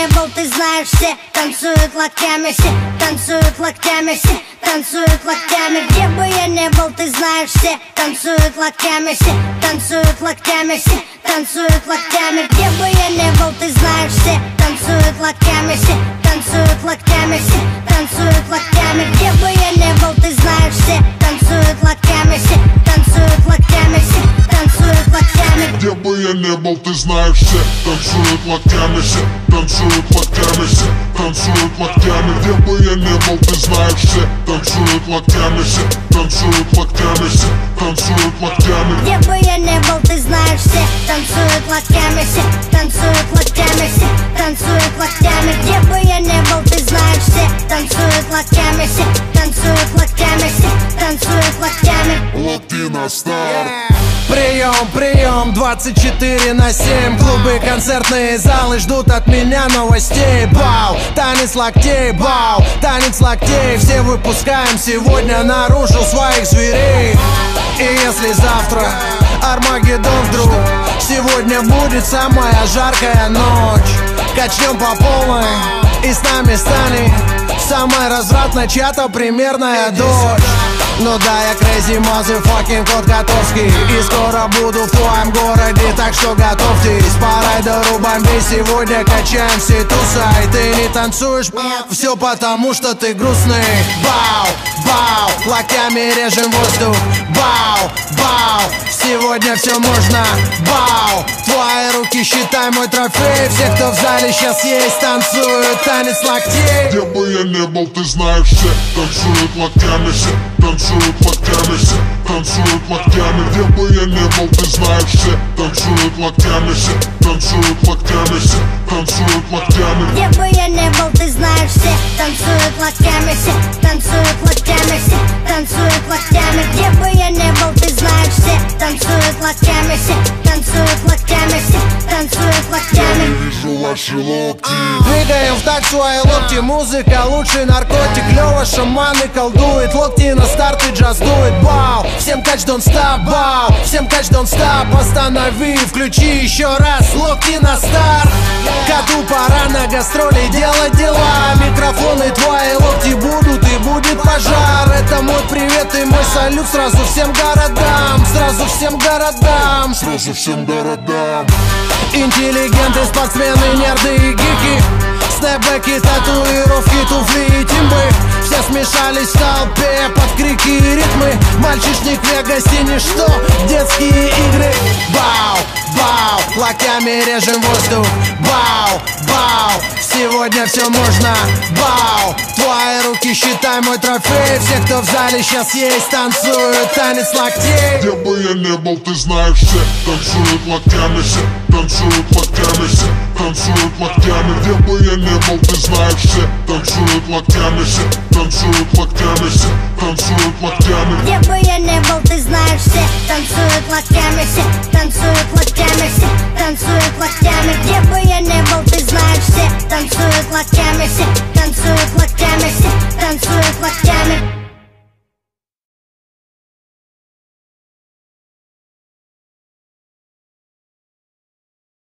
не был, ты знаешь, все танцуют локтями, все танцуют локтями, все танцуют локтями. Где бы я не был, ты знаешь, все танцуют локтями, все танцуют локтями, все танцуют локтями. Где бы я не был, ты знаешь, все танцуют локтями, все танцуют локтями, все танцуют локтями. Где бы я не был, ты знаешь, все танцуют локтями, все танцуют локтями, все танцуют локтями. Где бы я не был, ты знаешь, все танцуют локтями, все танцуют локтями, все танцуют локтями. Где бы я не был, ты знаешь, все танцуют локтями, все танцуют локтями, все танцуют локтями. Где бы я не был, ты знаешь, все танцуют локтями, все танцуют локтями, все танцуют локтями. Где бы я не был, ты знаешь, все танцуют локтями, все танцуют локтями, все танцуют локтями. Локти на старт. Прием, прием, 24/7. Клубы, концертные залы ждут от меня новостей. Бау, танец локтей, бау, танец локтей. Все выпускаем сегодня наружу своих зверей. И если завтра Армагеддон вдруг, сегодня будет самая жаркая ночь. Качнем по полной и с нами станет самая развратная чья-то примерная дочь. Ну да, я crazy motherfucking кот Котовский, и скоро буду в твоем городе, так что готовьтесь. По райдеру бомбей сегодня качаем все тусай. Ты не танцуешь, все потому что ты грустный. Бау, бау, локтями режем воздух. Бау, бау, сегодня все можно. Бау, твои руки считай мой трофей. Все, кто в зале сейчас есть, танцуют танец локтей. Где бы я не был, ты знаешь, все танцуют локтями, все танцуют локтями, все танцуют локтями. Где бы я не был, ты знаешь, все танцуют локтями, все танцуют локтями, все танцуют локтями. Где бы я не был, ты знаешь, все танцуют локтями, все танцуют локтями, все танцуют локтями. Где бы я не был, ты знаешь, все танцуют локтями, все танцуют локтями, все танцуют локтями. Я вижу ваши локти. Двигаем в такт свои локти, музыка лучший наркотик. Лёва шаманы колдует, локти на старт и джаз дует. Бау, всем кач don't stop, бау, всем кач don't stop. Останови, включи еще раз, локти на старт. Коту пора на гастроли делать дела. Микрофоны твои локти будут и будет пожар. Это мой привет и мой салют сразу всем городам. Сразу всем городам. Сразу всем городам. Интеллигенты, спортсмены, нерды и гики. Снэпбэки, татуировки, туфли и тимбы. Все смешались в толпе под крики и ритмы. Мальчишник в Вегасе ничто, детские игры. Бау, бау, локтями режем воздух. Бау, бау, сегодня все можно. Бау, твои руки считай мой трофей. Все, кто в зале сейчас есть, танцуют танец локтей. Где бы я не был, ты знаешь, все танцуют локтями, все танцуют локтями, все танцуют локтями. Где бы я не был, ты знаешь, все танцуют локтями, все танцуют локтями, все танцуют локтями. Где бы я не был, ты знаешь, все танцуют локтями, все танцуют локтями, все танцуют локтями. Где бы я не был, ты знаешь, все танцуют локтями, все